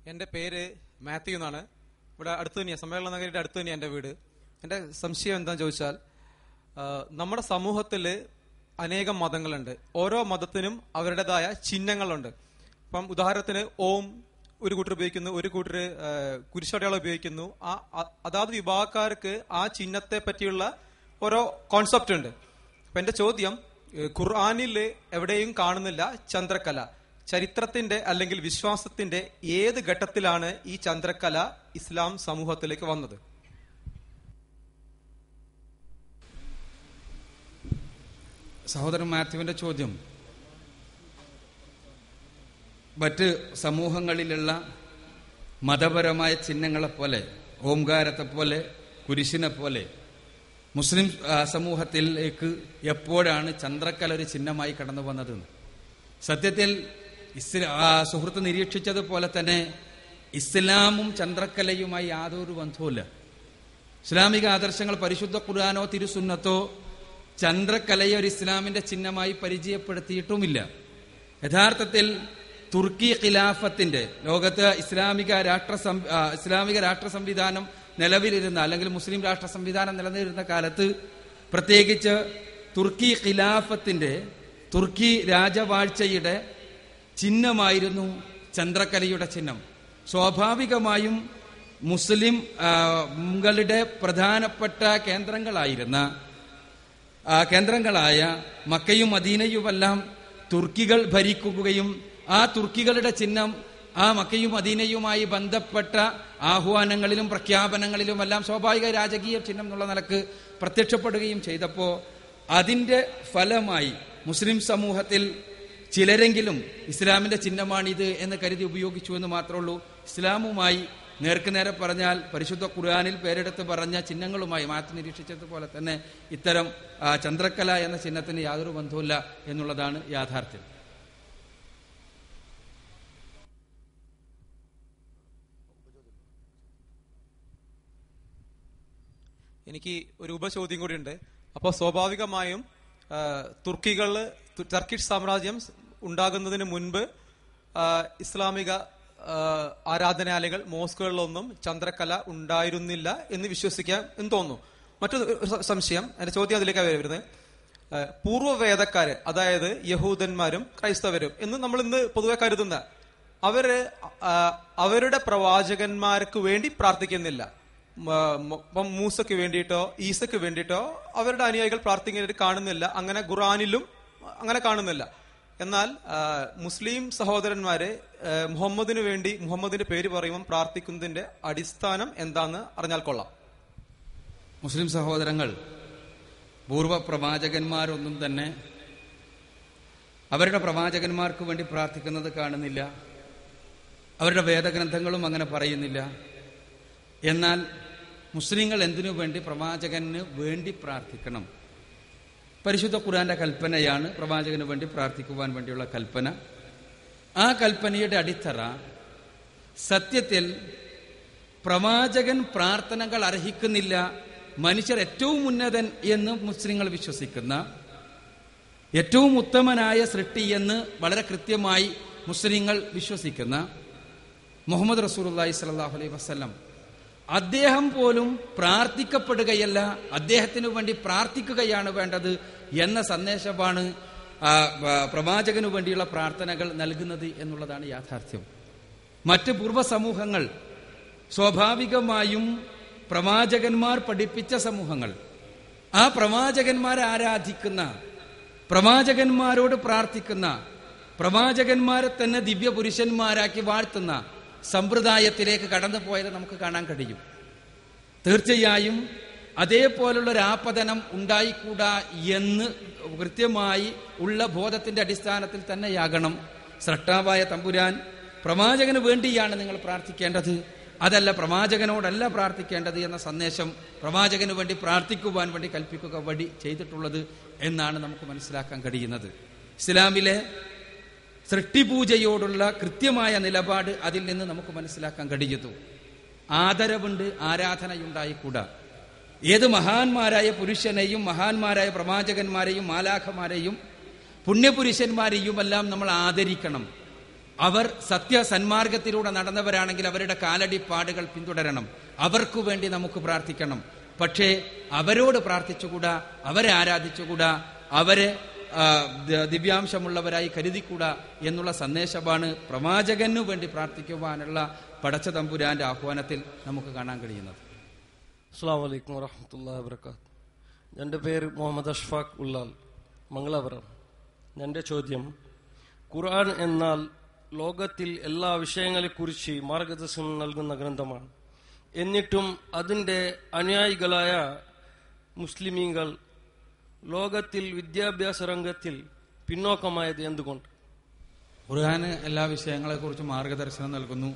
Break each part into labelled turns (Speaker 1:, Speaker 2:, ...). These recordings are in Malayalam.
Speaker 1: എൻ്റെ പേര് മാത്യു എന്നാണ്. ഇവിടെ അടുത്ത് തന്നെയാണ്, സമ്മേളന നഗരിയുടെ അടുത്ത് തന്നെയാണ് എൻ്റെ വീട്. എൻ്റെ സംശയം എന്താണെന്ന് ചോദിച്ചാൽ, നമ്മുടെ സമൂഹത്തിൽ അനേകം മതങ്ങളുണ്ട്. ഓരോ മതത്തിനും അവരുടേതായ ചിഹ്നങ്ങളുണ്ട്. ഇപ്പം ഉദാഹരണത്തിന് ഓം ഒരു കൂട്ടർ ഉപയോഗിക്കുന്നു, ഒരു കൂട്ടർ കുരിശടയാളം ഉപയോഗിക്കുന്നു. അതാത് വിഭാഗക്കാർക്ക് ആ ചിഹ്നത്തെ പറ്റിയുള്ള ഓരോ കോൺസെപ്റ്റ് ഉണ്ട്. അപ്പം എൻ്റെ ചോദ്യം, ഖുർആനിൽ എവിടെയും കാണുന്നില്ല ചന്ദ്രക്കല. ചരിത്രത്തിന്റെ അല്ലെങ്കിൽ വിശ്വാസത്തിന്റെ ഏത് ഘട്ടത്തിലാണ് ഈ ചന്ദ്രക്കല ഇസ്ലാം സമൂഹത്തിലേക്ക് വന്നത്?
Speaker 2: സഹോദരൻ മാത്യുവിന്റെ ചോദ്യം മറ്റ് സമൂഹങ്ങളിലുള്ള മതപരമായ ചിഹ്നങ്ങളെപ്പോലെ, ഓംകാരത്തെപ്പോലെ, കുരിശിനെ പോലെ മുസ്ലിം സമൂഹത്തിലേക്ക് എപ്പോഴാണ് ചന്ദ്രക്കല ഒരു ചിഹ്നമായി കടന്നു വന്നതെന്ന്. സത്യത്തിൽ സുഹൃത്ത് നിരീക്ഷിച്ചതുപോലെ തന്നെ ഇസ്ലാമും ചന്ദ്രക്കലയുമായി യാതൊരു ബന്ധവുമില്ല. ഇസ്ലാമിക ആദർശങ്ങൾ, പരിശുദ്ധ ഖുർആനോ തിരുസുന്നത്തോ ചന്ദ്രക്കലയെ ഒരു ഇസ്ലാമിന്റെ ചിഹ്നമായി പരിചയപ്പെടുത്തിയിട്ടുമില്ല. യഥാർത്ഥത്തിൽ തുർക്കി ഖിലാഫത്തിന്റെ, ലോകത്ത് ഇസ്ലാമിക രാഷ്ട്ര സംവിധാനം നിലവിലിരുന്ന, അല്ലെങ്കിൽ മുസ്ലിം രാഷ്ട്ര സംവിധാനം നിലനിന്നിരുന്ന കാലത്ത്, പ്രത്യേകിച്ച് തുർക്കി ഖിലാഫത്തിന്റെ, തുർക്കി രാജവാഴ്ചയുടെ ചിഹ്നമായിരുന്നു ചന്ദ്രക്കലയുടെ ചിഹ്നം. സ്വാഭാവികമായും മുസ്ലിംകളുടെ പ്രധാനപ്പെട്ട കേന്ദ്രങ്ങളായ മക്കയും മദീനയുമെല്ലാം തുർക്കികൾ ഭരിക്കുകയും ആ തുർക്കികളുടെ ചിഹ്നം ആ മക്കയും മദീനയുമായി ബന്ധപ്പെട്ട ആഹ്വാനങ്ങളിലും പ്രഖ്യാപനങ്ങളിലുമെല്ലാം സ്വാഭാവിക രാജകീയ ചിഹ്നം എന്നുള്ള നിലക്ക് പ്രത്യക്ഷപ്പെടുകയും ചെയ്തപ്പോൾ അതിന്റെ ഫലമായി മുസ്ലിം സമൂഹത്തിൽ ചിലരെങ്കിലും ഇസ്ലാമിന്റെ ചിഹ്നമാണിത് എന്ന് കരുതി ഉപയോഗിച്ചു എന്ന് മാത്രമേ ഉള്ളൂ. ഇസ്ലാമുമായി നേർക്കുനേരെ പറഞ്ഞാൽ പരിശുദ്ധ ഖുർആനിൽ പേരെടുത്ത് പറഞ്ഞ ചിഹ്നങ്ങളുമായി മാറ്റി നിരീക്ഷിച്ചതുപോലെ തന്നെ ഇത്തരം ചന്ദ്രക്കല എന്ന ചിഹ്നത്തിന് യാതൊരു ബന്ധവുമില്ല എന്നുള്ളതാണ് യാഥാർത്ഥ്യം.
Speaker 1: എനിക്ക് ഒരു ഉപചോദ്യം കൂടി ഉണ്ട്. അപ്പോൾ സ്വാഭാവികമായും ടർക്കിഷ് സാമ്രാജ്യം ഉണ്ടാകുന്നതിന് മുൻപ് ഇസ്ലാമിക ആരാധനാലയങ്ങൾ, മോസ്കുകളിലൊന്നും ചന്ദ്രക്കല ഉണ്ടായിരുന്നില്ല എന്ന് വിശ്വസിക്കാം എന്ന് തോന്നുന്നു. മറ്റൊരു സംശയം, എന്റെ ചോദ്യം അതിലേക്കാണ് വരുന്നത്. പൂർവ്വവേദക്കാര്, അതായത് യഹൂദന്മാരും ക്രൈസ്തവരും എന്ന് നമ്മൾ ഇന്ന് പൊതുവെ കരുതുന്ന അവര് അവരുടെ പ്രവാചകന്മാർക്ക് വേണ്ടി പ്രാർത്ഥിക്കുന്നില്ല. മൂസക്ക് വേണ്ടിയിട്ടോ ഈസക്ക് വേണ്ടിയിട്ടോ അവരുടെ അനുയായികൾ പ്രാർത്ഥിക്കുന്നതായിട്ട് കാണുന്നില്ല. അങ്ങനെ ഖുർആനിലും അങ്ങനെ കാണുന്നില്ല. എന്നാൽ മുസ്ലിം സഹോദരന്മാര് മുഹമ്മദിന് വേണ്ടി, മുഹമ്മദിന്റെ പേര് പറയുമ്പോൾ പ്രാർത്ഥിക്കുന്നതിന്റെ അടിസ്ഥാനം എന്താന്ന് അറിഞ്ഞാൽ കൊള്ളാം.
Speaker 2: മുസ്ലിം സഹോദരങ്ങൾ പൂർവ്വ പ്രവാചകന്മാരൊന്നും തന്നെ അവരുടെ പ്രവാചകന്മാർക്ക് വേണ്ടി പ്രാർത്ഥിക്കുന്നത് കാണുന്നില്ല. അവരുടെ വേദഗ്രന്ഥങ്ങളും അങ്ങനെ പറയുന്നില്ല. എന്നാൽ മുസ്ലിങ്ങൾ എന്തിനു വേണ്ടി പ്രവാചകന് വേണ്ടി പ്രാർത്ഥിക്കണം? പരിശുദ്ധ ഖുർആന്റെ കൽപ്പനയാണ് പ്രവാചകന് വേണ്ടി പ്രാർത്ഥിക്കുവാൻ വേണ്ടിയുള്ള കൽപ്പന. ആ കൽപ്പനയുടെ അടിത്തറ സത്യത്തിൽ പ്രവാചകൻ പ്രാർത്ഥനകൾ അർഹിക്കുന്നില്ല, മനുഷ്യർ ഏറ്റവും ഉന്നതൻ എന്ന് മുസ്ലിങ്ങൾ വിശ്വസിക്കുന്ന, ഏറ്റവും ഉത്തമനായ സൃഷ്ടി എന്ന് വളരെ കൃത്യമായി മുസ്ലിങ്ങൾ വിശ്വസിക്കുന്ന മുഹമ്മദ് റസൂലുള്ളാഹി സ്വല്ലല്ലാഹു അലൈഹി വസല്ലം, അദ്ദേഹം പോലും പ്രാർത്ഥിക്കപ്പെടുകയല്ല, അദ്ദേഹത്തിനു വേണ്ടി പ്രാർത്ഥിക്കുകയാണ് വേണ്ടത് എന്ന സന്ദേശമാണ് പ്രവാചകനു വേണ്ടിയുള്ള പ്രാർത്ഥനകൾ നൽകുന്നത് എന്നുള്ളതാണ് യാഥാർത്ഥ്യം. മറ്റ് പൂർവ്വ സമൂഹങ്ങൾ സ്വാഭാവികമായും പ്രവാചകന്മാർ പഠിപ്പിച്ച സമൂഹങ്ങൾ, ആ പ്രവാചകന്മാരെ ആരാധിക്കുന്ന, പ്രവാചകന്മാരോട് പ്രാർത്ഥിക്കുന്ന, പ്രവാചകന്മാരെ തന്നെ ദിവ്യപുരുഷന്മാരാക്കി വാഴ്ത്തുന്ന സമ്പ്രദായത്തിലേക്ക് കടന്നു പോയത് നമുക്ക് കാണാൻ കഴിയും. തീർച്ചയായും അതേപോലുള്ളൊരാപതനം ഉണ്ടായിക്കൂടാ എന്ന് കൃത്യമായി ഉള്ള ബോധത്തിന്റെ അടിസ്ഥാനത്തിൽ തന്നെയാകണം സ്രഷ്ടാവായ തമ്പുരാൻ പ്രവാചകന് വേണ്ടിയാണ് നിങ്ങൾ പ്രാർത്ഥിക്കേണ്ടത്, അതല്ല പ്രവാചകനോടല്ല പ്രാർത്ഥിക്കേണ്ടത് എന്ന സന്ദേശം പ്രവാചകന് വേണ്ടി പ്രാർത്ഥിക്കുവാൻ വേണ്ടി കൽപ്പിക്കുക വഴി ചെയ്തിട്ടുള്ളത് എന്നാണ് നമുക്ക് മനസ്സിലാക്കാൻ കഴിയുന്നത്. ഇസ്ലാമിലെ സൃഷ്ടിപൂജയോടുള്ള കൃത്യമായ നിലപാട് അതിൽ നിന്ന് നമുക്ക് മനസ്സിലാക്കാൻ കഴിയുന്നു. ആദരവുണ്ട്, ആരാധനയുണ്ടായിക്കൂടാ. ഏത് മഹാന്മാരായ പുരുഷനെയും മഹാന്മാരായ പ്രവാചകന്മാരെയും മാലാഖമാരെയും പുണ്യപുരുഷന്മാരെയുമെല്ലാം നമ്മൾ ആദരിക്കണം. അവർ സത്യസന്മാർഗത്തിലൂടെ നടന്നവരാണെങ്കിൽ അവരുടെ കാലടി പാടുകൾ പിന്തുടരണം. അവർക്കു വേണ്ടി നമുക്ക് പ്രാർത്ഥിക്കണം. പക്ഷേ അവരോട് പ്രാർത്ഥിച്ചുകൂടാ, അവരെ ആരാധിച്ചുകൂടാ, അവരെ ദിവ്യാംശമുള്ളവരായി കരുതിക്കൂടാ എന്നുള്ള സന്ദേശമാണ് പ്രവാചകനു വേണ്ടി പ്രാർത്ഥിക്കുവാനുള്ള പടച്ച തമ്പുരാന്റെ ആഹ്വാനത്തിൽ നമുക്ക് കാണാൻ കഴിയുന്നത്.
Speaker 3: അസ്സലാമു അലൈക്കും വറഹ്മത്തുള്ളാഹി വബറകാതുഹു. എൻ്റെ പേര് മുഹമ്മദ് അഷ്ഫാഖ് ഉള്ളാൽ, മംഗലാപുരം. എൻ്റെ ചോദ്യം, ഖുർആൻ എന്നാൽ ലോകത്തിൽ എല്ലാ വിഷയങ്ങളെക്കുറിച്ച് മാർഗദർശനം നൽകുന്ന ഗ്രന്ഥമാണ്. എന്നിട്ടും അതിൻ്റെ അനുയായികളായ മുസ്ലിമീങ്ങൾ ലോകത്തിൽ വിദ്യാഭ്യാസ രംഗത്തിൽ പിന്നോക്കമായത് എന്തുകൊണ്ട്?
Speaker 2: ഖുർആന് എല്ലാ വിഷയങ്ങളെക്കുറിച്ചും മാർഗദർശനം നൽകുന്നു.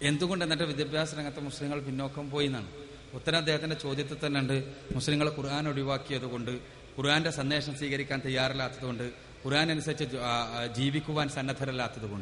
Speaker 2: എന്തുകൊണ്ട് എന്നിട്ട് വിദ്യാഭ്യാസ രംഗത്ത് മുസ്ലിങ്ങൾ പിന്നോക്കം പോയി എന്നാണ് ഉത്തരം അദ്ദേഹത്തിന്റെ ചോദ്യത്തിൽ തന്നെ ഉണ്ട്. മുസ്ലിങ്ങൾ ഖുർആൻ ഒഴിവാക്കിയത് കൊണ്ട്, ഖുർആന്റെ സന്ദേശം സ്വീകരിക്കാൻ തയ്യാറില്ലാത്തതുകൊണ്ട്, ഖുർആൻ അനുസരിച്ച് ജീവിക്കുവാൻ സന്നദ്ധരല്ലാത്തതുകൊണ്ട്.